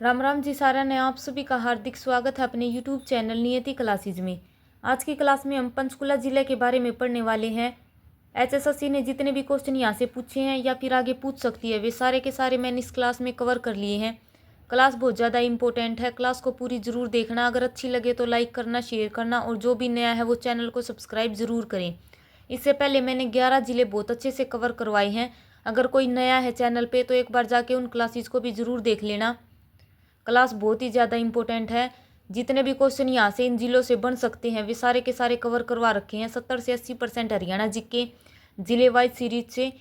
राम राम जी सारा ने आप सभी का हार्दिक स्वागत है अपने यूट्यूब चैनल नियति क्लासेज में। आज की क्लास में हम पंचकुला जिले के बारे में पढ़ने वाले हैं। एचएसएससी ने जितने भी क्वेश्चन यहाँ से पूछे हैं या फिर आगे पूछ सकती है वे सारे के सारे मैंने इस क्लास में कवर कर लिए हैं। क्लास बहुत ज़्यादा इंपॉर्टेंट है, क्लास को पूरी ज़रूर देखना। अगर अच्छी लगे तो लाइक करना, शेयर करना और जो भी नया है वो चैनल को सब्सक्राइब ज़रूर करें। इससे पहले मैंने 11 जिले बहुत अच्छे से कवर करवाए हैं। अगर कोई नया है चैनल पे तो एक बार जाके उन क्लासेस को भी ज़रूर देख लेना। क्लास बहुत ही ज़्यादा इंपॉर्टेंट है। जितने भी क्वेश्चन यहाँ से इन जिलों से बन सकते हैं वे सारे के सारे कवर करवा रखे हैं। 70 से 80% हरियाणा जी के जिले वाइज सीरीज से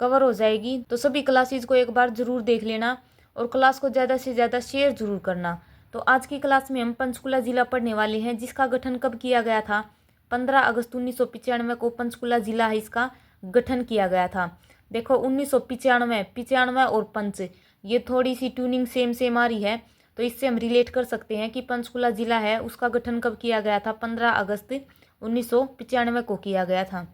कवर हो जाएगी। तो सभी क्लासेस को एक बार ज़रूर देख लेना और क्लास को ज़्यादा से ज़्यादा शेयर ज़रूर करना। तो आज की क्लास में हम पंचकुला जिला पढ़ने वाले हैं, जिसका गठन कब किया गया था। 15 अगस्त 1995 को पंचकुला जिला है, इसका गठन किया गया था। देखो 1995, 95 और पंच, ये थोड़ी सी ट्यूनिंग सेम सेम आ रही है, तो इससे हम रिलेट कर सकते हैं कि पंचकुला जिला है उसका गठन कब किया गया था। 15 अगस्त 1995 को किया गया था।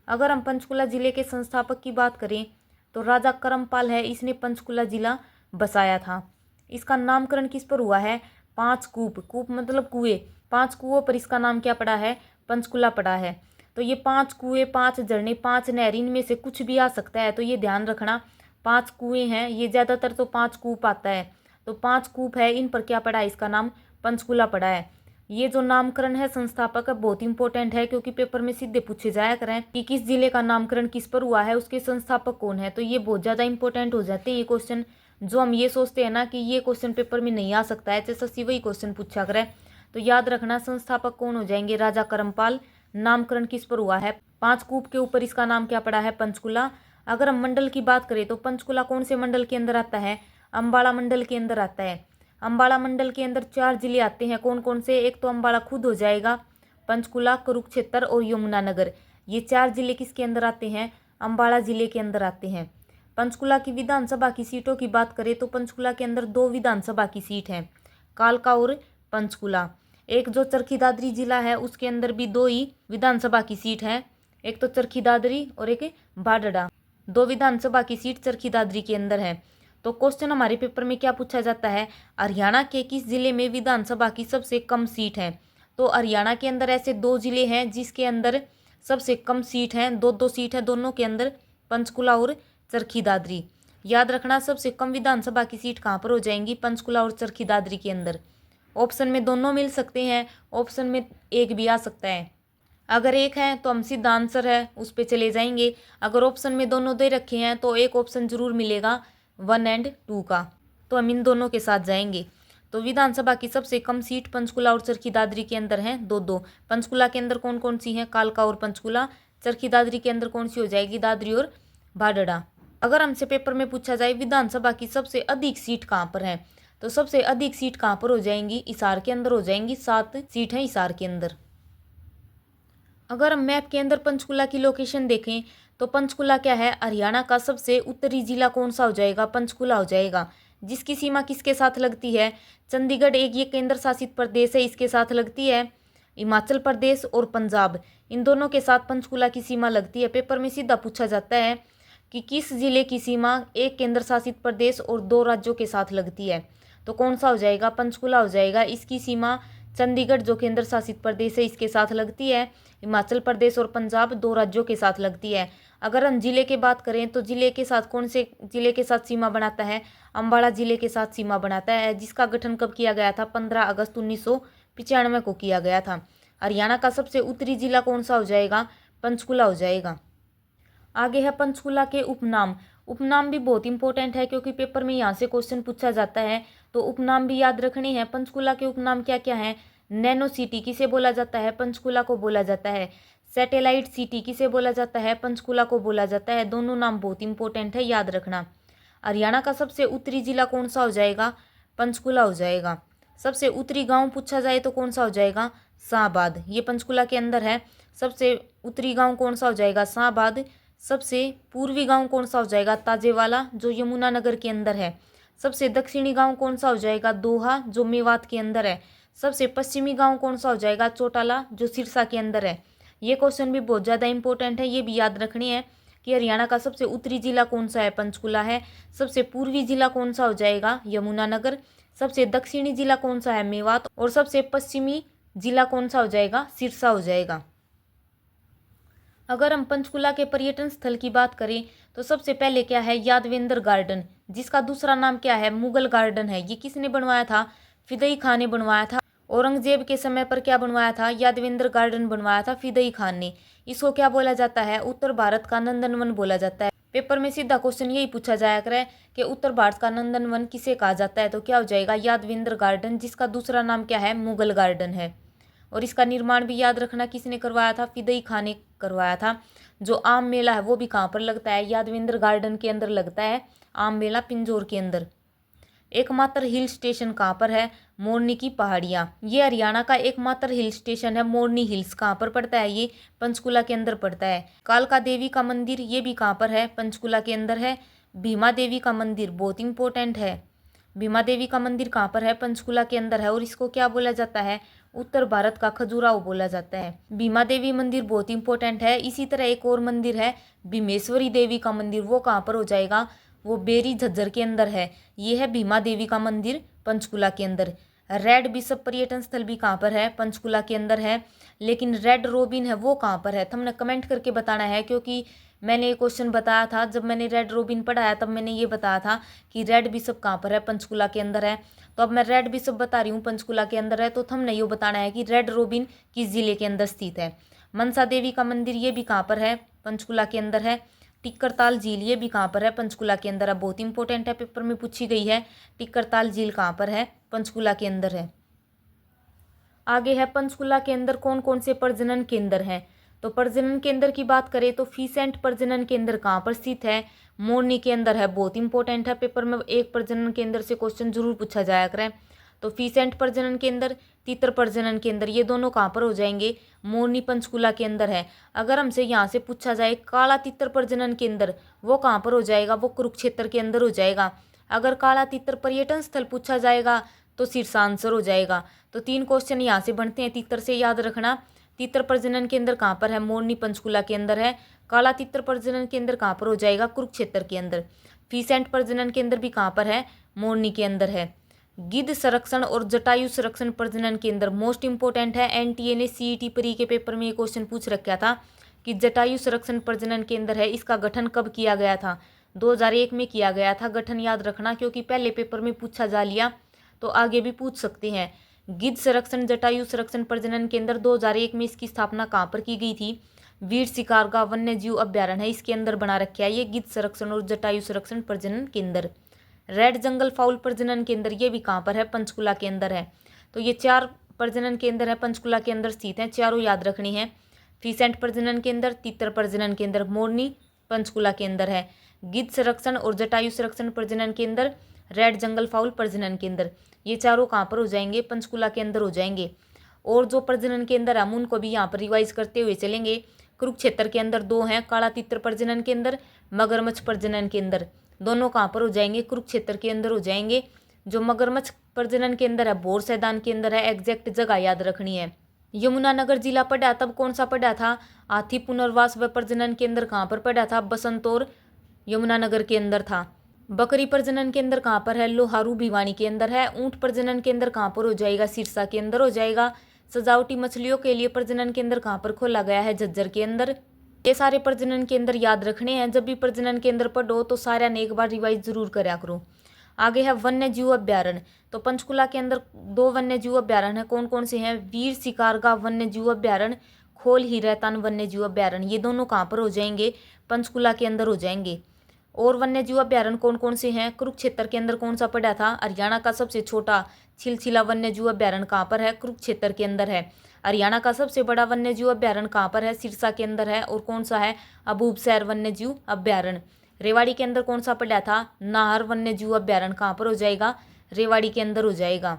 अगर हम पंचकुला जिले के संस्थापक की बात करें तो राजा करमपाल है, इसने पंचकुला जिला बसाया था। इसका नामकरण किस पर हुआ है। 5 कूप, कूप मतलब कुएं, 5 कुओं पर इसका नाम क्या पड़ा है, पंचकुला पड़ा है। तो ये 5 कुएं, 5 झरने, 5 नहर, इनमें से कुछ भी आ सकता है, तो ये ध्यान रखना। 5 कुएं हैं, ये ज़्यादातर तो 5 कूप आता है, तो 5 कूप है, इन पर क्या पड़ा है, इसका नाम पंचकुला पड़ा है। ये जो नामकरण है संस्थापक बहुत इंपॉर्टेंट है, क्योंकि पेपर में सीधे पूछे जाया करें कि किस जिले का नामकरण किस पर हुआ है, उसके संस्थापक कौन है। तो ये बहुत ज़्यादा इंपॉर्टेंट हो जाते हैं ये क्वेश्चन। जो हम ये सोचते हैं ना कि ये क्वेश्चन पेपर में नहीं आ सकता है, एचएसएससी वही क्वेश्चन पूछा करे, तो याद रखना संस्थापक कौन हो जाएंगे, राजा करमपाल। नामकरण किस पर हुआ है, 5 कूप के ऊपर इसका नाम क्या पड़ा है, पंचकुला। अगर हम मंडल की बात करें तो पंचकुला कौन से मंडल के अंदर आता है, अम्बाड़ा मंडल के अंदर आता है। अम्बाड़ा मंडल के अंदर 4 जिले आते हैं, कौन कौन से, एक तो अम्बाड़ा खुद हो जाएगा, पंचकुला, कुरुक्षेत्र और यमुनानगर। ये 4 जिले किसके अंदर आते हैं, अम्बाड़ा जिले के अंदर आते हैं। पंचकुला की विधानसभा की सीटों की बात करें तो पंचकुला के अंदर 2 विधानसभा की सीट हैं, कालका और पंचकुला। एक जो चरखी दादरी जिला है उसके अंदर भी 2 ही विधानसभा की सीट है, एक तो चरखी दादरी और एक बाडड़ा। 2 विधानसभा की सीट चरखी दादरी के अंदर है। तो क्वेश्चन हमारे पेपर में क्या पूछा जाता है, हरियाणा के किस जिले में विधानसभा की सबसे कम सीट है। तो हरियाणा के अंदर ऐसे 2 जिले हैं जिसके अंदर सबसे कम सीट हैं, 2-2 सीट है दोनों के अंदर, पंचकुला और चरखी दादरी। याद रखना सबसे कम विधानसभा की सीट कहाँ पर हो जाएंगी, पंचकुला और चरखी दादरी के अंदर। ऑप्शन में दोनों मिल सकते हैं, ऑप्शन में एक भी आ सकता है। अगर एक है तो हम सीधा आंसर है उस पर चले जाएंगे। अगर ऑप्शन में दोनों दे रखे हैं तो एक ऑप्शन जरूर मिलेगा 1 और 2 का, तो हम इन दोनों के साथ जाएंगे। तो विधानसभा की सबसे कम सीट पंचकुला और चरखी दादरी के अंदर है 2-2। पंचकुला के अंदर कौन कौन सी हैं, कालका और पंचकुला। चरखी दादरी के अंदर कौन सी हो जाएगी, दादरी और भाडड़ा। अगर हमसे पेपर में पूछा जाए विधानसभा की सबसे अधिक सीट कहाँ पर है, तो सबसे अधिक सीट कहाँ पर हो जाएंगी, हिसार के अंदर हो जाएंगी, 7 सीट है हिसार के अंदर। अगर हम मैप के अंदर पंचकुला की लोकेशन देखें तो पंचकुला क्या है, हरियाणा का सबसे उत्तरी जिला कौन सा हो जाएगा, पंचकुला हो जाएगा। जिसकी सीमा किसके साथ लगती है, चंडीगढ़ एक ये केंद्र शासित प्रदेश है, इसके साथ लगती है हिमाचल प्रदेश और पंजाब, इन दोनों के साथ पंचकुला की सीमा लगती है। पेपर में सीधा पूछा जाता है कि किस जिले की सीमा एक केंद्र शासित प्रदेश और 2 राज्यों के साथ लगती है, तो कौन सा हो जाएगा, पंचकुला हो जाएगा। इसकी सीमा चंडीगढ़ जो केंद्र शासित प्रदेश है इसके साथ लगती है, हिमाचल प्रदेश और पंजाब 2 राज्यों के साथ लगती है। अगर हम जिले की बात करें तो जिले के साथ कौन से जिले के साथ सीमा बनाता है, अम्बाड़ा जिले के साथ सीमा बनाता है, जिसका गठन कब किया गया था, 15 अगस्त 1995 को किया गया था। हरियाणा का सबसे उत्तरी जिला कौन सा हो जाएगा, पंचकुला हो जाएगा। आगे है पंचकुला के उपनाम। उपनाम भी बहुत इंपॉर्टेंट है क्योंकि पेपर में यहाँ से क्वेश्चन पूछा जाता है, तो उपनाम भी याद रखने हैं। पंचकुला के उपनाम क्या क्या है, नैनो सिटी किसे बोला जाता है, पंचकुला को बोला जाता है। सैटेलाइट सिटी किसे बोला जाता है, पंचकुला को बोला जाता है। दोनों नाम बहुत इंपॉर्टेंट है, याद रखना। हरियाणा का सबसे उत्तरी जिला कौन सा हो जाएगा, पंचकुला हो जाएगा। सबसे उत्तरी गांव पूछा जाए तो कौन सा हो जाएगा, शाहबाद, ये पंचकुला के अंदर है। सबसे उत्तरी गांव कौन सा हो जाएगा, शाहबाद। सबसे पूर्वी गांव कौन सा हो जाएगा, ताजेवाला जो यमुनानगर के अंदर है। सबसे दक्षिणी गांव कौन सा हो जाएगा, दोहा जो मेवात के अंदर है। सबसे पश्चिमी गांव कौन सा हो जाएगा, चौटाला जो सिरसा के अंदर है। ये क्वेश्चन भी बहुत ज़्यादा इंपॉर्टेंट है, ये भी याद रखने हैं कि हरियाणा का सबसे उत्तरी जिला कौन सा है, पंचकुला है। सबसे पूर्वी जिला कौन सा हो जाएगा, यमुनानगर। सबसे दक्षिणी जिला कौन सा है, मेवात। और सबसे पश्चिमी जिला कौन सा हो जाएगा, सिरसा हो जाएगा। अगर हम पंचकुला के पर्यटन स्थल की बात करें तो सबसे पहले क्या है, यादवेंद्र गार्डन, जिसका दूसरा नाम क्या है, मुगल गार्डन है। ये किसने बनवाया था, फिदई खान ने बनवाया था। औरंगजेब के समय पर क्या बनवाया था, यादवेंद्र गार्डन बनवाया था फिदई खान ने। इसको क्या बोला जाता है, उत्तर भारत का नंदनवन बोला जाता है। पेपर में सीधा क्वेश्चन यही पूछा जाया करे कि उत्तर भारत का नंदनवन किसे कहा जाता है, तो क्या हो जाएगा, यादवेंद्र गार्डन, जिसका दूसरा नाम क्या है, मुगल गार्डन है। और इसका निर्माण भी याद रखना किसने करवाया था, फिदई खान ने करवाया था। जो आम मेला है वो भी कहाँ पर लगता है, यादवेंद्र गार्डन के अंदर लगता है आम मेला, पिंजौर के अंदर। एकमात्र हिल स्टेशन कहाँ पर है, मोरनी की पहाड़ियाँ। ये हरियाणा का एकमात्र हिल स्टेशन है। मोरनी हिल्स कहाँ पर पड़ता है, ये पंचकुला के अंदर पड़ता है। कालका देवी का मंदिर, ये भी कहाँ पर है, पंचकुला के अंदर है। भीमा देवी का मंदिर बहुत इंपॉर्टेंट है। भीमा देवी का मंदिर कहाँ पर है, पंचकुला के अंदर है। और इसको क्या बोला जाता है, उत्तर भारत का खजुराहो बोला जाता है। भीमा देवी मंदिर बहुत इंपॉर्टेंट है। इसी तरह एक और मंदिर है, भीमेश्वरी देवी का मंदिर, वो कहाँ पर हो जाएगा, वो बेरी झज्जर के अंदर है। ये है भीमा देवी का मंदिर, पंचकुला के अंदर। रेड बिशप पर्यटन स्थल भी कहाँ पर है, पंचकुला के अंदर है। लेकिन रेड रोबिन है वो कहाँ पर है, तो हमने कमेंट करके बताना है, क्योंकि मैंने ये क्वेश्चन बताया था जब मैंने रेड रोबिन पढ़ाया, तब मैंने ये बताया था कि रेड बिशप कहाँ पर है, पंचकुला के अंदर है। तो अब मैं रेड बिशप बता रही हूँ, पंचकुला के अंदर है, तो हमने ये बताना है कि रेड रोबिन किस जिले के अंदर स्थित है। मनसा देवी का मंदिर, ये भी कहाँ पर है, पंचकुला के अंदर है। टिक्करताल झील, ये भी कहाँ पर है, पंचकुला के अंदर है। बहुत इंपॉर्टेंट है, पेपर में पूछी गई है। टिक्करताल झील कहाँ पर है, पंचकुला के अंदर है। आगे है, पंचकुला के अंदर कौन कौन से प्रजनन केंद्र हैं। तो प्रजनन केंद्र की बात करें तो फीसेंट प्रजनन केंद्र कहाँ पर स्थित है, मोरनी के अंदर है। बहुत इंपॉर्टेंट है, पेपर में एक प्रजनन केंद्र से क्वेश्चन जरूर पूछा जाया करे। तो फीसेंट प्रजनन केंद्र, तीतर प्रजनन केंद्र, ये दोनों कहाँ पर हो जाएंगे, मोरनी पंचकुला के अंदर है। अगर हमसे यहाँ से पूछा जाए काला तीतर प्रजनन केंद्र, वो कहाँ पर हो जाएगा, वो कुरुक्षेत्र के अंदर हो जाएगा। अगर काला तीतर पर्यटन स्थल पूछा जाएगा तो सिरसा आंसर हो जाएगा। तो 3 क्वेश्चन यहाँ से बनते हैं तीतर से, याद रखना। तीतर प्रजनन केंद्र कहाँ पर है, मोरनी पंचकुला के अंदर है। काला तीतर प्रजनन केंद्र कहाँ पर हो जाएगा, कुरुक्षेत्र के अंदर। फीसेंट प्रजनन केंद्र भी कहाँ पर है, मोरनी के अंदर है। गिद्ध संरक्षण और जटायु संरक्षण प्रजनन केंद्र मोस्ट इंपॉर्टेंट है। एनटीए ने सीईटी प्री के पेपर में ये क्वेश्चन पूछ रखा था कि जटायु संरक्षण प्रजनन केंद्र है, इसका गठन कब किया गया था, 2001 में किया गया था। गठन याद रखना, क्योंकि पहले पेपर में पूछा जा लिया तो आगे भी पूछ सकते हैं। गिद्ध संरक्षण जटायु संरक्षण प्रजनन केंद्र 2001 में इसकी स्थापना कहाँ पर की गई थी, वीर शिकारगा वन्य जीव अभ्यारण्य है, इसके अंदर बना रखा है ये गिद्ध संरक्षण और जटायु संरक्षण प्रजनन केंद्र। रेड जंगल फाउल प्रजनन केंद्र, ये भी कहाँ पर है, पंचकुला के अंदर है। तो ये 4 प्रजनन केंद्र है, पंचकुला के अंदर स्थित हैं, चारों याद रखनी है। फीसेंट प्रजनन केंद्र, तीतर प्रजनन केंद्र, मोरनी पंचकुला के अंदर है। गिद्ध संरक्षण और जटायु संरक्षण प्रजनन केंद्र, रेड जंगल फाउल प्रजनन केंद्र, ये चारों कहाँ पर हो जाएंगे, पंचकुला के अंदर हो जाएंगे। और जो प्रजनन केंद्र हम उनको भी यहाँ पर रिवाइज करते हुए चलेंगे। कुरुक्षेत्र के अंदर 2 हैं, काला तीतर प्रजनन केंद्र, मगरमच्छ प्रजनन केंद्र, दोनों कहाँ पर हो जाएंगे, कुरुक्षेत्र के अंदर हो जाएंगे। जो मगरमच्छ प्रजनन केंद्र है बोर सैदान के अंदर है, एग्जैक्ट जगह याद रखनी है। यमुनानगर जिला पढ़ा, तब कौन सा पढ़ा था, हाथी पुनर्वास व प्रजनन केंद्र कहाँ पर पढ़ा था, बसंतौर यमुनानगर के अंदर था। बकरी प्रजनन केंद्र कहाँ पर है, लोहारू भिवानी के अंदर है। ऊंट प्रजनन केंद्र कहाँ पर हो जाएगा, सिरसा के अंदर हो जाएगा। सजावटी मछलियों के लिए प्रजनन केंद्र कहाँ पर खोला गया है, झज्जर के अंदर। ये सारे प्रजनन केंद्र याद रखने हैं। जब भी प्रजनन केंद्र पढ़ो तो सारा ने एक बार रिवाइज जरूर करा करो। आगे है वन्य जीव अभ्यारण्य। तो पंचकुला के अंदर 2 वन्य जीव अभ्यारण्य है, कौन कौन से हैं, वीर शिकारगा वन्य जीव अभ्यारण्य, खोल ही रहतान वन्य जीव अभ्यारण्य, ये दोनों कहाँ पर हो जाएंगे, पंचकुला के अंदर हो जाएंगे। और वन्य जीव अभ्यारण्य कौन कौन से हैं, कुरुक्षेत्र के अंदर कौन सा पड़ा था, हरियाणा का सबसे छोटा छिलछिला वन्य जीव अभ्यारण्य कहाँ पर है, कुरुक्षेत्र के अंदर है। हरियाणा का सबसे बड़ा वन्य जीव अभ्यारण्य कहाँ पर है, सिरसा के अंदर है। और कौन सा है, अबूबसैर वन्य जीव अभ्यारण्य। रेवाड़ी के अंदर कौन सा पड़ा था, नाहर वन्य जीव अभ्यारण्य कहाँ पर हो जाएगा, रेवाड़ी के अंदर हो जाएगा।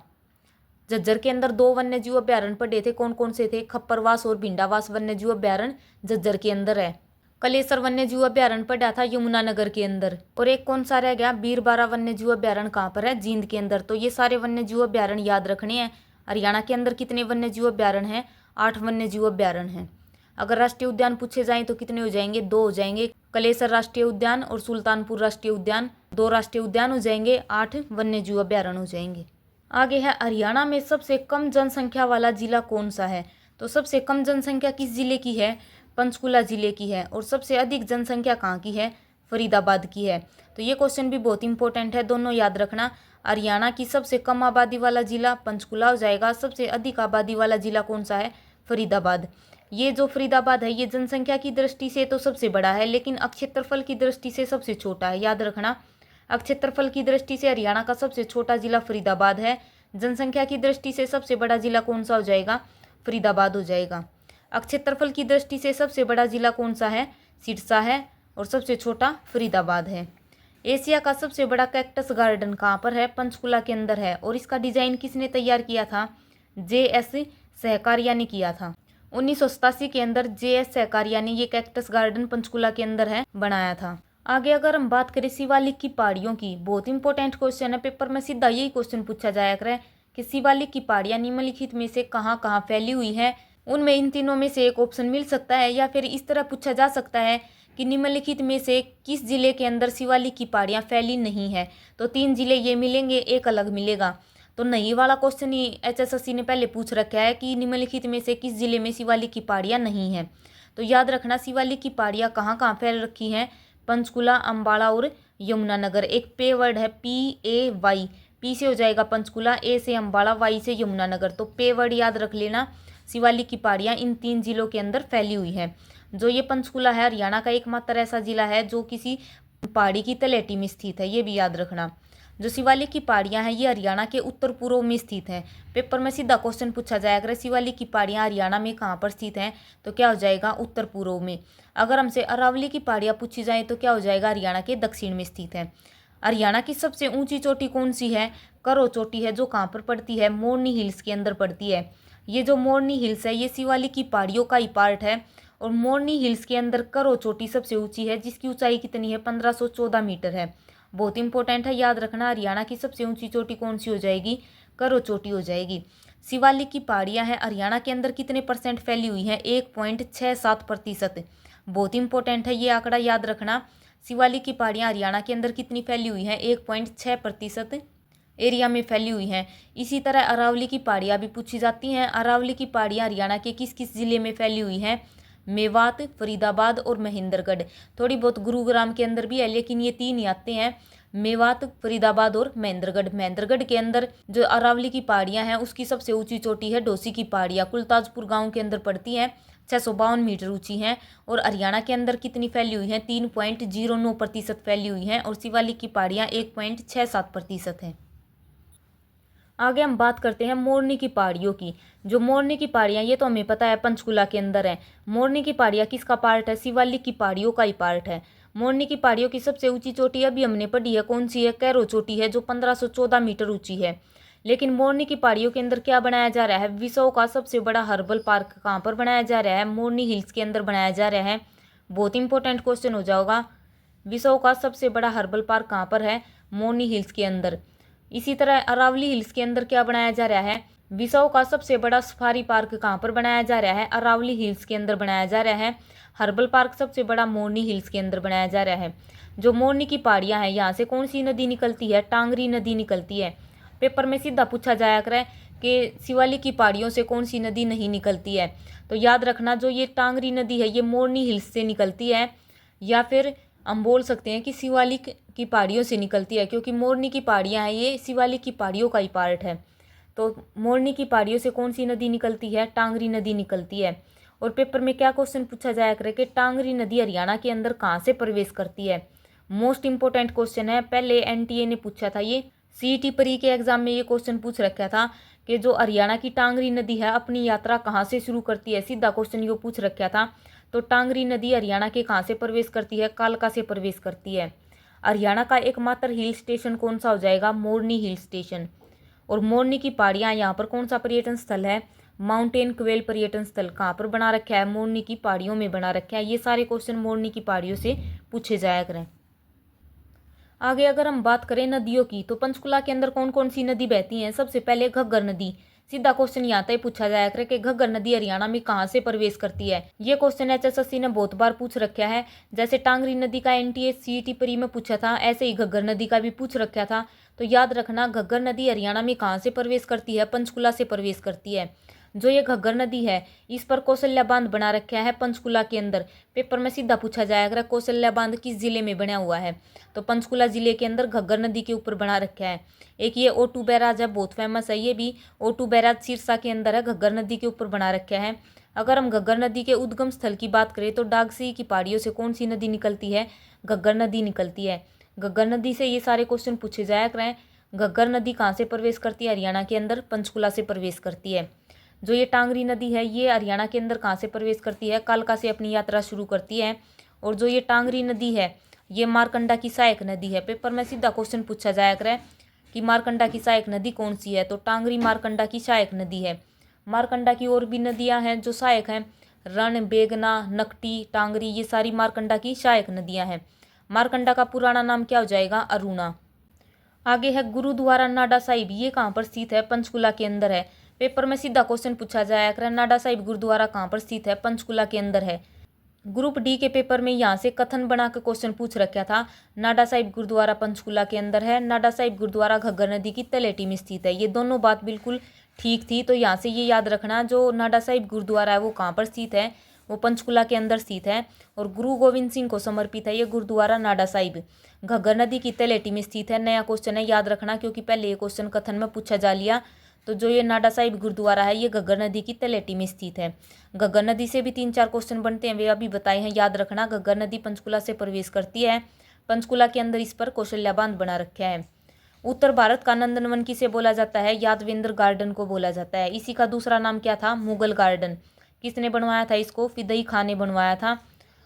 झज्जर के अंदर 2 वन्य जीव अभ्यारण्य पड़े थे, कौन कौन से थे, खप्परवास और भिंडावास वन्य जीव अभ्यारण्य झज्जर के अंदर है। कलेसर वन्य जीव अभ्यारण्य पड़ा था यमुनानगर के अंदर। और एक कौन सा रह गया, बीरबारा वन्य जीव अभ्यारण्य कहाँ पर है, जींद के अंदर। तो ये सारे वन्य जीव अभ्यारण्य याद रखने हैं। हरियाणा के अंदर कितने वन्य जीव अभ्यारण्य हैं, 8 वन्य जीव अभ्यारण्य हैं। अगर राष्ट्रीय उद्यान पूछे जाएं तो कितने हो जाएंगे, 2 हो जाएंगे। कलेसर राष्ट्रीय उद्यान और सुल्तानपुर राष्ट्रीय उद्यान, 2 राष्ट्रीय उद्यान हो जाएंगे, 8 वन्यजीव अभ्यारण्य हो जाएंगे। आगे है हरियाणा में सबसे कम जनसंख्या वाला जिला कौन सा है। तो सबसे कम जनसंख्या किस जिले की है, पंचकुला जिले की है। और सबसे अधिक जनसंख्या कहाँ की है, फरीदाबाद की है। तो ये क्वेश्चन भी बहुत इंपॉर्टेंट है, दोनों याद रखना। हरियाणा की सबसे कम आबादी वाला जिला पंचकुला हो जाएगा, सबसे अधिक आबादी वाला जिला कौन सा है, फरीदाबाद। ये जो फरीदाबाद है ये जनसंख्या की दृष्टि से तो सबसे बड़ा है, लेकिन क्षेत्रफल की दृष्टि से सबसे छोटा है, याद रखना। क्षेत्रफल की दृष्टि से हरियाणा का सबसे छोटा जिला फरीदाबाद है, जनसंख्या की दृष्टि से सबसे बड़ा जिला कौन सा हो जाएगा, फरीदाबाद हो जाएगा। क्षेत्रफल की दृष्टि से सबसे बड़ा जिला कौन सा है, सिरसा है, और सबसे छोटा फरीदाबाद है। एशिया का सबसे बड़ा कैक्टस गार्डन कहाँ पर है, पंचकुला के अंदर है। और इसका डिजाइन किसने तैयार किया था, JS सहकारिया ने किया था। 1987 के अंदर JS सहकारिया ने ये कैक्टस गार्डन पंचकुला के अंदर है बनाया था। आगे अगर हम बात करें शिवालिक की पहाड़ियों की, बहुत इंपॉर्टेंट क्वेश्चन है, पेपर में सीधा यही क्वेश्चन पूछा जाया करे कि शिवालिक की पहाड़ियाँ निम्नलिखित में से कहाँ कहाँ फैली हुई है। उनमें इन तीनों में से एक ऑप्शन मिल सकता है, या फिर इस तरह पूछा जा सकता है कि निम्नलिखित में से किस जिले के अंदर शिवालिक की पहाड़ियाँ फैली नहीं है। तो 3 जिले ये मिलेंगे, एक अलग मिलेगा। तो नहीं वाला क्वेश्चन ही HSSC ने पहले पूछ रखा है कि निम्नलिखित में से किस जिले में शिवालिक की पहाड़ियाँ नहीं है। तो याद रखना शिवालिक की पहाड़ियाँ कहाँ कहाँ फैल रखी हैं, पंचकुला, अम्बाला और यमुनानगर। एक पे वर्ड है PAY, P से हो जाएगा पंचकुला, A से अम्बाला, Y से यमुनानगर। तो पे वर्ड याद रख लेना। शिवालिक की पहाड़ियाँ इन 3 जिलों के अंदर फैली हुई है। जो ये पंचकुला है हरियाणा का एकमात्र ऐसा जिला है जो किसी पहाड़ी की तलहटी में स्थित है, ये भी याद रखना। जो शिवालिक की पहाड़ियाँ हैं ये हरियाणा के उत्तर पूर्व में स्थित हैं। पेपर में सीधा क्वेश्चन पूछा जाएगा, अगर शिवालिक की पहाड़ियाँ हरियाणा में कहाँ पर स्थित हैं, तो क्या हो जाएगा, उत्तर पूर्व में। अगर हमसे अरावली की पहाड़ियाँ पूछी जाए तो क्या हो जाएगा, हरियाणा के दक्षिण में स्थित है। हरियाणा की सबसे ऊंची चोटी कौन सी है, करो चोटी है, जो कहाँ पर पड़ती है, मोरनी हिल्स के अंदर पड़ती है। ये जो मोरनी हिल्स है ये शिवालिक की पहाड़ियों का ही पार्ट है। और मोरनी हिल्स के अंदर करो चोटी सबसे ऊंची है, जिसकी ऊंचाई कितनी है, 1514 मीटर है। बहुत इंपॉर्टेंट है, याद रखना। हरियाणा की सबसे ऊंची चोटी कौन सी हो जाएगी, करो चोटी हो जाएगी। शिवालिक की पहाड़ियाँ हैं हरियाणा के अंदर कितने % फैली हुई हैं, 1.67%। बहुत इंपॉर्टेंट है ये आंकड़ा, याद रखना। शिवालिक की पहाड़ियाँ हरियाणा के अंदर कितनी फैली हुई हैं, 1.6% एरिया में फैली हुई हैं। इसी तरह अरावली की पहाड़ियाँ भी पूछी जाती हैं। अरावली की पहाड़ियाँ हरियाणा के किस किस जिले में फैली हुई हैं, मेवात, फरीदाबाद और महेंद्रगढ़। थोड़ी बहुत गुरुग्राम के अंदर भी है, लेकिन ये 3 ही आते हैं, मेवात, फरीदाबाद और महेंद्रगढ़। महेंद्रगढ़ के अंदर जो अरावली की पहाड़ियाँ हैं उसकी सबसे ऊंची चोटी है डोसी की पहाड़ियाँ, कुलताजपुर गांव के अंदर पड़ती हैं, 652 मीटर ऊंची हैं। और हरियाणा के अंदर कितनी फैली हुई हैं, 3.09% फैली हुई हैं। और शिवालिक की पहाड़ियाँ 1.67% हैं। आगे हम बात करते हैं मोरनी की पहाड़ियों की। जो मोरनी की पहाड़ियाँ ये तो हमें पता है पंचकुला के अंदर है। मोरनी की पहाड़ियाँ किसका पार्ट है, शिवालिक की पहाड़ियों का ही पार्ट है। मोरनी की पहाड़ियों की सबसे ऊंची चोटी अभी हमने पढ़ी है, कौन सी है, कैरो चोटी है, जो 1514 मीटर ऊंची है। लेकिन मोरनी की पहाड़ियों के अंदर क्या बनाया जा रहा है, विश्व का सबसे बड़ा हर्बल पार्क कहाँ पर बनाया जा रहा है, मोरनी हिल्स के अंदर बनाया जा रहा है। बहुत इंपॉर्टेंट क्वेश्चन हो जाएगा, विश्व का सबसे बड़ा हर्बल पार्क कहाँ पर है, मोरनी हिल्स के अंदर। इसी तरह अरावली हिल्स के अंदर क्या बनाया जा रहा है, विश्व का सबसे बड़ा सफारी पार्क कहाँ पर बनाया जा रहा है, अरावली हिल्स के अंदर बनाया जा रहा है। हर्बल पार्क सबसे बड़ा मोरनी हिल्स के अंदर बनाया जा रहा है। जो मोरनी की पहाड़ियाँ हैं यहाँ से कौन सी नदी निकलती है, टांगरी नदी निकलती है। पेपर में सीधा पूछा जाया करे कि शिवालिक की पहाड़ियों से कौन सी नदी नहीं निकलती है। तो याद रखना जो ये टांगरी नदी है ये मोरनी हिल्स से निकलती है, या फिर हम बोल सकते हैं कि शिवालिक की पहाड़ियों से निकलती है, क्योंकि मोरनी की पहाड़ियाँ हैं ये शिवालिक की पहाड़ियों का ही पार्ट है। तो मोरनी की पहाड़ियों से कौन सी नदी निकलती है, टांगरी नदी निकलती है। और पेपर में क्या क्वेश्चन पूछा जाया करे कि टांगरी नदी हरियाणा के अंदर कहाँ से प्रवेश करती है। मोस्ट इंपॉर्टेंट क्वेश्चन है, पहले NTA ने पूछा था, ये CET प्री के एग्जाम में ये क्वेश्चन पूछ रखा था कि जो हरियाणा की टांगरी नदी है अपनी यात्रा कहाँ से शुरू करती है, सीधा क्वेश्चन ये पूछ रखा था। तो टांगरी नदी हरियाणा के कहाँ से प्रवेश करती है, कालका से प्रवेश करती है। हरियाणा का एकमात्र हिल स्टेशन कौन सा हो जाएगा, मोरनी हिल स्टेशन। और मोरनी की पहाड़ियाँ यहाँ पर कौन सा पर्यटन स्थल है, माउंटेन क्वेल पर्यटन स्थल कहाँ पर बना रखा है, मोरनी की पहाड़ियों में बना रखा है। ये सारे क्वेश्चन मोरनी की पहाड़ियों से पूछे जाया करें। आगे अगर हम बात करें नदियों की, तो पंचकुला के अंदर कौन कौन सी नदी बहती हैं, सबसे पहले घग्गर नदी, सीधा क्वेश्चन यहाँ तक पूछा जाया करे कि घग्गर नदी हरियाणा में कहाँ से प्रवेश करती है। ये क्वेश्चन एचएसएससी ने बहुत बार पूछ रखा है। जैसे टांगरी नदी का एनटीए सीईटी प्री में पूछा था, ऐसे ही घग्गर नदी का भी पूछ रखा था। तो याद रखना, घग्गर नदी हरियाणा में कहाँ से प्रवेश करती है? पंचकुला से प्रवेश करती है। जो ये घग्गर नदी है, इस पर कौशल्या बांध बना रखा है पंचकुला के अंदर। पेपर में सीधा पूछा जाएगा कौशल्या बांध किस जिले में बना हुआ है? तो पंचकुला जिले के अंदर घग्गर नदी के ऊपर बना रखा है। एक ये O2 बैराज है, बहुत फेमस है ये भी। O2 बैराज सिरसा के अंदर है, घग्गर नदी के ऊपर बना रखा है। अगर हम घग्गर नदी के उद्गम स्थल की बात करें तो डागसी की पहाड़ियों से कौन सी नदी निकलती है? घग्गर नदी निकलती है। घग्गर नदी से ये सारे क्वेश्चन पूछे जाया करें। घग्गर नदी कहाँ से प्रवेश करती है? हरियाणा के अंदर पंचकुला से प्रवेश करती है। जो ये टांगरी नदी है, ये हरियाणा के अंदर कहाँ से प्रवेश करती है? कालका से अपनी यात्रा शुरू करती है। और जो ये टांगरी नदी है, ये मारकंडा की सहायक नदी है। पेपर में सीधा क्वेश्चन पूछा जाया करे कि मारकंडा की सहायक नदी कौन सी है? तो टांगरी मारकंडा की सहायक नदी है। मारकंडा की और भी नदियां हैं जो सहायक हैं, रण, बेगना, नकटी, टांगरी, ये सारी मारकंडा की सहायक नदियां हैं। मारकंडा का पुराना नाम क्या हो जाएगा? अरुणा। आगे है गुरुद्वारा नाडा साहिब, ये कहाँ पर स्थित है? पंचकुला के अंदर है। पेपर में सीधा क्वेश्चन पूछा जाया करे, नाडा साहिब गुरुद्वारा कहाँ पर स्थित है? पंचकुला के अंदर है। ग्रुप डी के पेपर में यहाँ से कथन बना के क्वेश्चन पूछ रखा था। नाडा साहिब गुरुद्वारा पंचकुला के अंदर है। नाडा साहिब गुरुद्वारा घग्गर नदी की तलेटी में स्थित है। ये दोनों बात बिल्कुल ठीक थी। तो यहाँ से ये याद रखना, जो नाडा साहिब गुरुद्वारा है वो कहाँ पर स्थित है? वो पंचकुला के अंदर स्थित है। और गुरु गोविंद सिंह को समर्पित है ये गुरुद्वारा नाडा साहिब, घग्गर नदी की तलेटी में स्थित है। नया क्वेश्चन है, याद रखना, क्योंकि पहले ये क्वेश्चन कथन में पूछा जा लिया। तो जो ये नाडा साहिब गुरुद्वारा है, ये घग्गर नदी की तलेटी में स्थित है। घग्गर नदी से भी 3-4 क्वेश्चन बनते हैं, वे अभी बताए हैं, याद रखना। घग्गर नदी पंचकुला से प्रवेश करती है। पंचकुला के अंदर इस पर कौशल्या बांध बना रखा है। उत्तर भारत का नंदनवन किसे बोला जाता है? यादवेंद्र गार्डन को बोला जाता है। इसी का दूसरा नाम क्या था? मुगल गार्डन। किसने बनवाया था इसको? फिदई खान ने बनवाया था।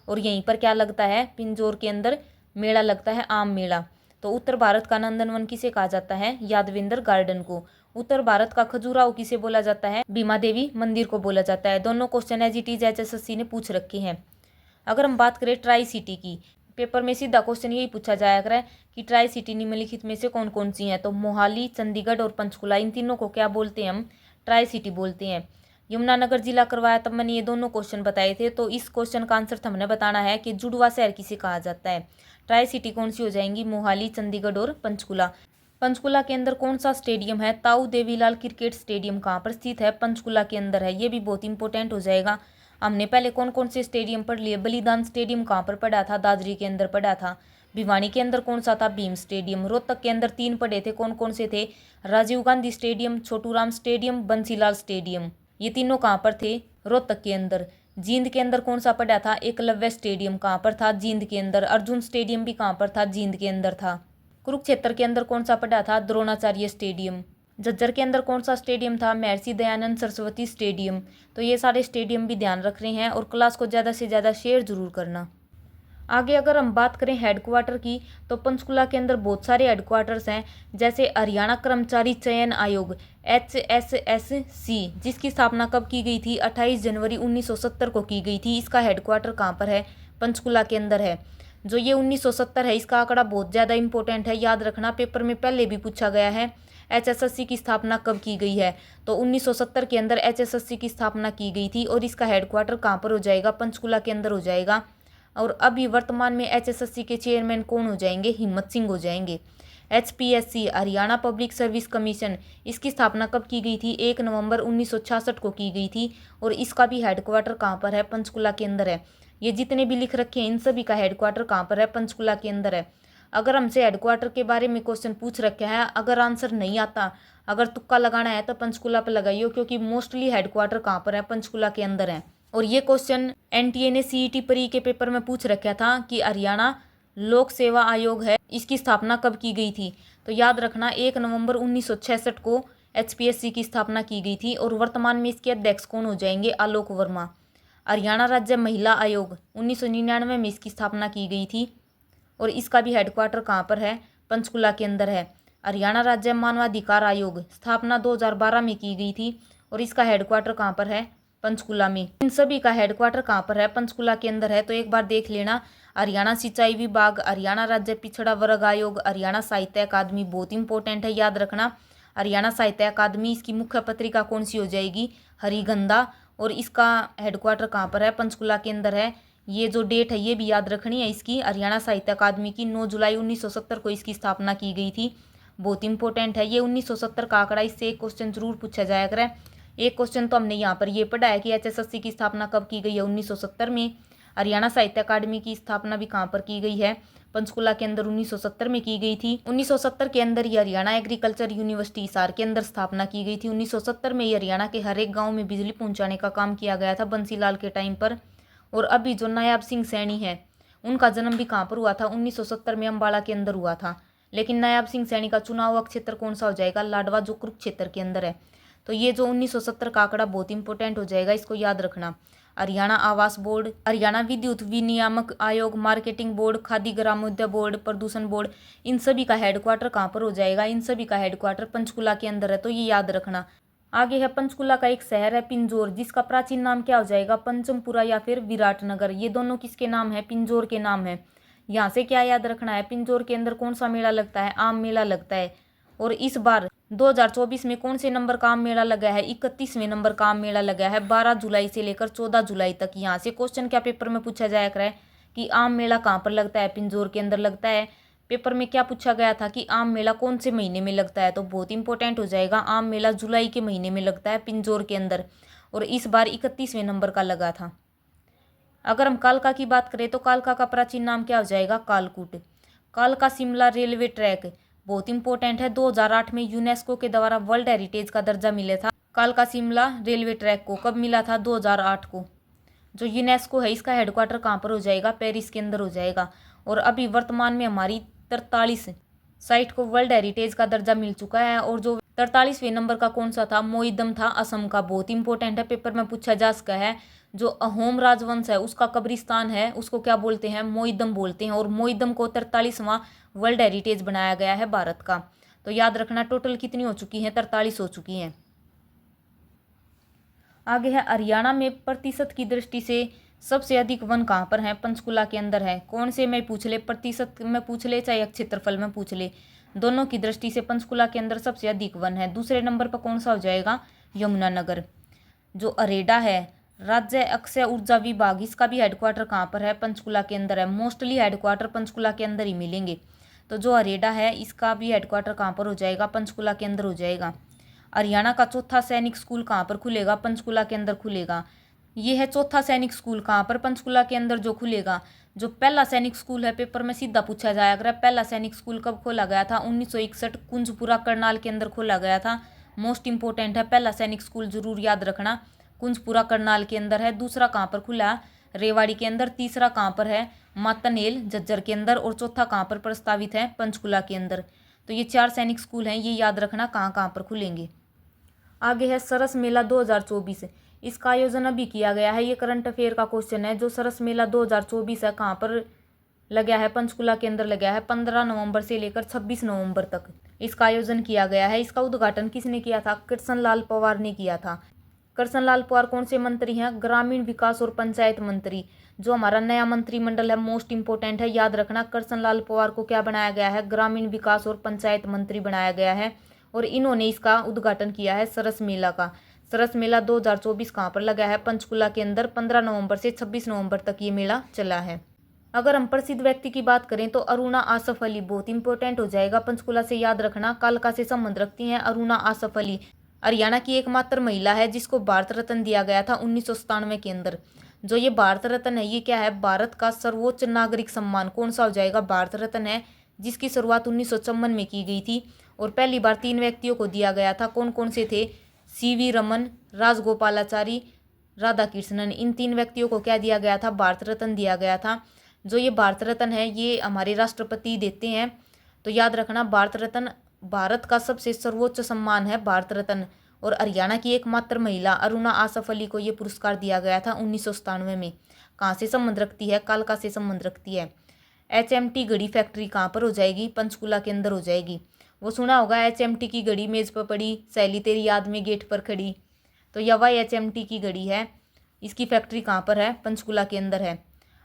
और यहीं पर क्या लगता है? पिंजौर के अंदर मेला लगता है, आम मेला। तो उत्तर भारत का नंदनवन किसे कहा जाता है? यादवेंद्र गार्डन को। उत्तर भारत का खजुराहो किसे बोला जाता है? भीमा देवी मंदिर को बोला जाता है। दोनों question as it is HSSC ने पूछ रखे हैं। अगर हम बात करें ट्राई सिटी की, पेपर में सीधा क्वेश्चन यही पूछा जाया करे कि ट्राई सिटी निम्नलिखित में से कौन कौन सी हैं? तो मोहाली, चंडीगढ़ और पंचकुला, इन तीनों को क्या बोलते हैं? हम ट्राई सिटी बोलते हैं। यमुनानगर जिला करवाया तब मैंने ये दोनों क्वेश्चन बताए थे। तो इस क्वेश्चन का आंसर हमने बताना है कि जुड़वा शहर किसे कहा जाता है। ट्राई सिटी कौन सी हो जाएंगी? मोहाली, चंडीगढ़ और पंचकुला। पंचकुला के अंदर कौन सा स्टेडियम है? ताऊ देवीलाल क्रिकेट स्टेडियम कहाँ पर स्थित है? पंचकुला के अंदर है। ये भी बहुत इंपॉर्टेंट हो जाएगा। हमने पहले कौन कौन से स्टेडियम पढ़ लिए? बलिदान स्टेडियम कहाँ पर पढ़ा था? दादरी के अंदर पढ़ा था। भिवानी के अंदर कौन सा था? भीम स्टेडियम। रोहतक के अंदर 3 पढ़े थे, कौन कौन से थे? Rajiv Gandhi stadium, Chhotu Ram stadium, Bansilal stadium. ये तीनों कहाँ पर थे? रोहतक के अंदर। जींद के अंदर कौन सा पड़ा था? एकलव्य स्टेडियम कहाँ पर था? जींद के अंदर। अर्जुन स्टेडियम भी कहाँ पर था? जींद के अंदर था। कुरुक्षेत्र के अंदर कौन सा पड़ा था? द्रोणाचार्य स्टेडियम। झज्जर के अंदर कौन सा स्टेडियम था? महर्षि दयानंद सरस्वती स्टेडियम। तो ये सारे स्टेडियम भी ध्यान रख रहे हैं और क्लास को ज़्यादा से ज़्यादा शेयर जरूर करना। आगे अगर हम बात करें हेडक्वार्टर की, तो पंचकुला के अंदर बहुत सारे हेडक्वार्टर्स हैं। जैसे हरियाणा कर्मचारी चयन आयोग HSSC, जिसकी स्थापना कब की गई थी? 28 जनवरी 1970 को की गई थी। इसका हेडक्वार्टर कहाँ पर है? पंचकुला के अंदर है। जो ये 1970 है, इसका आंकड़ा बहुत ज़्यादा इंपॉर्टेंट है, याद रखना। पेपर में पहले भी पूछा गया है HSSC की स्थापना कब की गई है? तो 1970 के अंदर HSSC की स्थापना की गई थी। और इसका हेडक्वार्टर कहाँ पर हो जाएगा? पंचकुला के अंदर हो जाएगा। और अभी वर्तमान में HSSC के चेयरमैन कौन हो जाएंगे? हिम्मत सिंह हो जाएंगे। HPSC, Haryana public service commission, इसकी स्थापना कब की गई थी? 1 नवंबर 1966 को की गई थी। और इसका भी हेडक्वार्टर कहाँ पर है? पंचकुला के अंदर है। ये जितने भी लिख रखे हैं, इन सभी का हेडक्वार्टर कहाँ पर है? पंचकुला के अंदर है। अगर हमसे हेडक्वार्टर के बारे में क्वेश्चन पूछ रखे हैं, अगर आंसर नहीं आता, अगर तुक्का लगाना है तो पंचकुला पर लगाइयो, क्योंकि मोस्टली हेडक्वार्टर कहाँ पर है? पंचकुला के अंदर है। और ये क्वेश्चन एनटीए ने सीईटी प्री के पेपर में पूछ रखा था कि हरियाणा लोक सेवा आयोग है, इसकी स्थापना कब की गई थी? तो याद रखना, 1 नवंबर 1966 को HPSC की स्थापना की गई थी। और वर्तमान में इसके अध्यक्ष कौन हो जाएंगे? आलोक वर्मा। हरियाणा राज्य महिला आयोग 1999 में इसकी स्थापना की गई थी। और इसका भी हेडक्वार्टर कहाँ पर है? पंचकुला के अंदर है। हरियाणा राज्य मानवाधिकार आयोग स्थापना 2012 में की गई थी। और इसका हेडक्वार्टर कहाँ पर है? पंचकुला में। इन सभी का हेडक्वार्टर कहाँ पर है? पंचकुला के अंदर है। तो एक बार देख लेना, हरियाणा सिंचाई विभाग, हरियाणा राज्य पिछड़ा वर्ग आयोग, हरियाणा साहित्य अकादमी, बहुत इंपॉर्टेंट है, याद रखना। हरियाणा साहित्य अकादमी, इसकी मुख्य पत्रिका कौन सी हो जाएगी, हरिगंधा। और इसका हेडक्वार्टर कहाँ पर है, पंचकुला के अंदर है। ये जो डेट है ये भी याद रखनी है इसकी, हरियाणा साहित्य अकादमी की 9 जुलाई 1970 को इसकी स्थापना की गई थी। बहुत इंपॉर्टेंट है ये 1970 का आंकड़ा, इससे एक क्वेश्चन जरूर पूछा जाया करे। एक क्वेश्चन तो हमने यहाँ पर ये पढ़ा है कि HSSC की स्थापना कब की गई है, 1970 में। हरियाणा साहित्य अकादमी की स्थापना भी कहाँ पर की गई है, पंचकुला के अंदर 1970 में की गई थी। 1970 के अंदर ये हरियाणा एग्रीकल्चर यूनिवर्सिटी हिसार के अंदर स्थापना की गई थी। 1970 में ये हरियाणा के हर एक गाँव में बिजली पहुँचाने का काम किया गया था बंसीलाल के टाइम पर। और अभी जो नायाब सिंह सैनी है उनका जन्म भी कहाँ पर हुआ था, 1970 में अम्बाला के अंदर हुआ था। लेकिन नायाब सिंह सैनी का चुनाव क्षेत्र कौन सा हो जाएगा, लाडवा, जो कुरुक्षेत्र के अंदर है। तो ये जो 1970 का आंकड़ा बहुत इंपॉर्टेंट हो जाएगा, इसको याद रखना। हरियाणा आवास बोर्ड, हरियाणा विद्युत विनियामक आयोग, मार्केटिंग बोर्ड, खादी ग्रामोद्योग बोर्ड, प्रदूषण बोर्ड, इन सभी का हेडक्वार्टर कहाँ पर हो जाएगा, इन सभी का हेडक्वार्टर पंचकुला के अंदर है। तो ये याद रखना। आगे है पंचकुला का एक शहर है पिंजौर, जिसका प्राचीन नाम क्या हो जाएगा, पंचमपुरा या फिर विराटनगर। ये दोनों किसके नाम है, पिंजौर के नाम है। यहाँ से क्या याद रखना है, पिंजौर के अंदर कौन सा मेला लगता है, आम मेला लगता है। और इस बार 2024 में कौन से नंबर का आम मेला लगा है, 31वें नंबर का आम मेला लगा है, 12 जुलाई से लेकर 14 जुलाई तक। यहाँ से क्वेश्चन क्या पेपर में पूछा जाया करे कि आम मेला कहाँ पर लगता है, पिंजौर के अंदर लगता है। पेपर में क्या पूछा गया था कि आम मेला कौन से महीने में लगता है, तो बहुत इंपॉर्टेंट हो जाएगा। आम मेला जुलाई के महीने में लगता है पिंजौर के अंदर, और इस बार 31वें नंबर का लगा था। अगर हम कालका की बात करें तो कालका का प्राचीन नाम क्या हो जाएगा, कालकूट। कालका शिमला रेलवे ट्रैक बहुत इंपॉर्टेंट है, 2008 में यूनेस्को के द्वारा वर्ल्ड हेरिटेज का दर्जा मिला था कालका शिमला रेलवे ट्रैक को। कब मिला था, 2008 को। जो यूनेस्को है इसका हेडक्वार्टर कहाँ पर हो जाएगा, पेरिस के अंदर हो जाएगा। और अभी वर्तमान में हमारी 43 साइट को वर्ल्ड हेरिटेज का दर्जा मिल चुका है। और जो 43वें नंबर का कौन सा था, मोईदम था, असम का। बहुत इंपॉर्टेंट है, पेपर में पूछा जा सका है। जो अहोम राजवंश है उसका कब्रिस्तान है, उसको क्या बोलते हैं, मोईदम बोलते हैं। और मोईदम को 43वां वर्ल्ड हेरिटेज बनाया गया है भारत का। तो याद रखना, टोटल कितनी हो चुकी हैं, 43 हो चुकी हैं। आगे है हरियाणा में प्रतिशत की दृष्टि से सबसे अधिक वन कहाँ पर है, पंचकुला के अंदर है। कौन से में पूछ ले, प्रतिशत में पूछ ले चाहे क्षेत्रफल में पूछ ले, दोनों की दृष्टि से पंचकुला के अंदर सबसे अधिक वन है। दूसरे नंबर पर कौन सा हो जाएगा, यमुनानगर। जो अरेडा है राज्य अक्षय ऊर्जा विभाग, इसका भी हेडक्वार्टर कहाँ पर है, पंचकुला के अंदर है। मोस्टली हेडक्वार्टर पंचकुला के अंदर ही मिलेंगे। तो जो अरेडा है इसका भी हेडक्वार्टर कहाँ पर हो जाएगा, पंचकुला के अंदर हो जाएगा। हरियाणा का चौथा सैनिक स्कूल कहाँ पर खुलेगा, पंचकुला के अंदर खुलेगा। ये है चौथा सैनिक स्कूल कहाँ पर, पंचकुला के अंदर जो खुलेगा। जो पहला सैनिक स्कूल है, पेपर में सीधा पूछा जाया अगर पहला सैनिक स्कूल कब खोला गया था, 1961 कुंजपुरा करनाल के अंदर खोला गया था। मोस्ट इंपॉर्टेंट है, पहला सैनिक स्कूल जरूर याद रखना, कुंजपुरा करनाल के अंदर है। दूसरा कहाँ पर खुला, रेवाड़ी के अंदर। तीसरा कहाँ पर है, मातनहेल झज्जर के अंदर। और चौथा कहाँ पर प्रस्तावित है, पंचकुला के अंदर। तो ये 4 सैनिक स्कूल हैं, ये याद रखना कहाँ कहाँ पर खुलेंगे। आगे है सरस मेला 2024, इसका आयोजन अभी किया गया है। ये करंट अफेयर का क्वेश्चन है। जो सरस मेला 2024 है कहाँ पर लगा है, पंचकुला के अंदर लगा है। 15 नवंबर से लेकर 26 नवंबर तक इसका आयोजन किया गया है। इसका उद्घाटन किसने किया था, कृष्णलाल पवार ने किया था। कृष्णलाल पवार कौन से मंत्री हैं, ग्रामीण विकास और पंचायत मंत्री। जो हमारा नया मंत्रिमंडल है मोस्ट इंपॉर्टेंट है, याद रखना। कृष्णलाल पवार को क्या बनाया गया है, ग्रामीण विकास और पंचायत मंत्री बनाया गया है। और इन्होंने इसका उद्घाटन किया है सरस मेला का। सरस मेला 2024 कहाँ पर लगा है, पंचकुला के अंदर। 15 नवंबर से 26 नवंबर तक ये मेला चला है। अगर हम प्रसिद्ध व्यक्ति की बात करें तो अरुणा आसफ अली बहुत इंपॉर्टेंट हो जाएगा, पंचकुला से याद रखना। कालका से संबंध रखती हैं अरुणा आसफ अली। हरियाणा की एकमात्र महिला है जिसको भारत रत्न दिया गया था 1997 के अंदर। जो ये भारत रत्न है ये क्या है, भारत का सर्वोच्च नागरिक सम्मान। कौन सा हो जाएगा, भारत रत्न है, जिसकी शुरुआत 1954 में की गई थी। और पहली बार 3 व्यक्तियों को दिया गया था। कौन कौन से थे, CV रमन, राजगोपालाचारी, राधा कृष्णन। इन 3 व्यक्तियों को क्या दिया गया था, भारत रत्न दिया गया था। जो ये भारत रत्न है ये हमारे राष्ट्रपति देते हैं। तो याद रखना, भारत रत्न भारत का सबसे सर्वोच्च सम्मान है, भारत रत्न। और हरियाणा की एकमात्र महिला अरुणा आसफ अली को ये पुरस्कार दिया गया था 1997 में। कहाँ से संबंध रखती है, कालका से संबंध रखती है। HMT घड़ी फैक्ट्री कहाँ पर हो जाएगी, पंचकुला के अंदर हो जाएगी। वो सुना होगा, HMT की घड़ी मेज़ पर पड़ी, सहेली तेरी याद में गेट पर खड़ी। तो यह वह HMT की घड़ी है, इसकी फैक्ट्री कहाँ पर है, पंचकुला के अंदर है।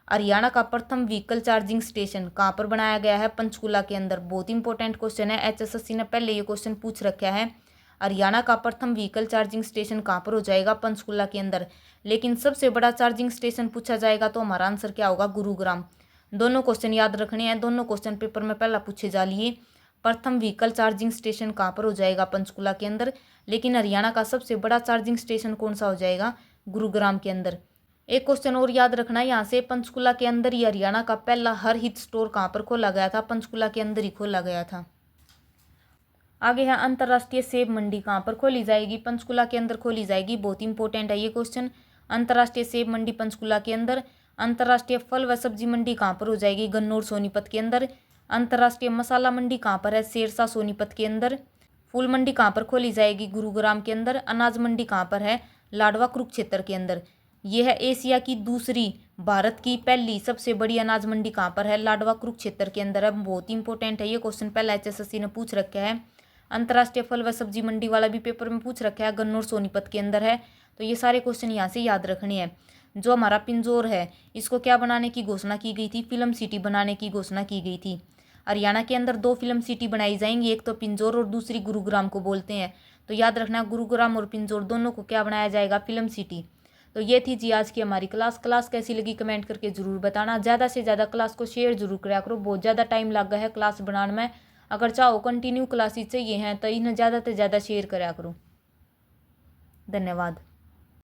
हरियाणा का प्रथम व्हीकल चार्जिंग स्टेशन कहाँ पर बनाया गया है? पंचकुला के अंदर। बहुत इंपॉर्टेंट क्वेश्चन है, एचएसएससी ने पहले ये क्वेश्चन पूछ रखा है। हरियाणा का प्रथम व्हीकल चार्जिंग स्टेशन कहाँ पर हो जाएगा? पंचकुला के अंदर। लेकिन सबसे बड़ा चार्जिंग स्टेशन पूछा जाएगा तो हमारा आंसर क्या होगा? गुरुग्राम। दोनों क्वेश्चन याद रखने हैं, दोनों क्वेश्चन पेपर में पहला पूछे जा लिए। प्रथम व्हीकल चार्जिंग स्टेशन कहाँ पर हो जाएगा? पंचकुला के अंदर। लेकिन हरियाणा का सबसे बड़ा चार्जिंग स्टेशन कौन सा हो जाएगा? गुरुग्राम के अंदर। एक क्वेश्चन और याद रखना है यहाँ से, पंचकुला के अंदर ही हरियाणा का पहला हर हित स्टोर कहाँ पर खोला गया था? पंचकुला के अंदर ही खोला गया था। आगे है अंतर्राष्ट्रीय सेब मंडी कहाँ पर खोली जाएगी? पंचकुला के अंदर खोली जाएगी। बहुत इंपॉर्टेंट है ये क्वेश्चन। अंतर्राष्ट्रीय सेब मंडी पंचकुला के अंदर। अंतर्राष्ट्रीय फल व सब्जी मंडी कहाँ पर हो जाएगी? गन्नौर सोनीपत के अंदर। अंतर्राष्ट्रीय मसाला मंडी कहाँ पर है? सिरसा सोनीपत के अंदर। फूल मंडी कहाँ पर खोली जाएगी? गुरुग्राम के अंदर। अनाज मंडी कहाँ पर है? लाडवा कुरुक्षेत्र के अंदर। यह है एशिया की दूसरी, भारत की पहली सबसे बड़ी अनाज मंडी कहाँ पर है? लाडवा कुरुक्षेत्र के अंदर है। बहुत इंपॉर्टेंट है ये क्वेश्चन, पहला एचएसएससी ने पूछ रखा है। अंतर्राष्ट्रीय फल व सब्जी मंडी वाला भी पेपर में पूछ रखा है, गन्नौर सोनीपत के अंदर है। तो ये सारे क्वेश्चन यहाँ से याद रखने हैं। जो हमारा पिंजौर है, इसको क्या बनाने की घोषणा की गई थी? फिल्म सिटी बनाने की घोषणा की गई थी। हरियाणा के अंदर 2 फिल्म सिटी बनाई जाएंगी, एक तो पिंजौर और दूसरी गुरुग्राम को बोलते हैं। तो याद रखना, गुरुग्राम और पिंजौर दोनों को क्या बनाया जाएगा? Film city. तो ये थी जी आज की हमारी क्लास कैसी लगी कमेंट करके ज़रूर बताना। ज़्यादा से ज़्यादा क्लास को शेयर जरूर कराया करो, बहुत ज़्यादा टाइम लग गया है क्लास बनाने में। अगर चाहो कंटिन्यू क्लासेस चाहिए हैं तो इन्हें ज़्यादा से ज़्यादा शेयर कराया करो। धन्यवाद।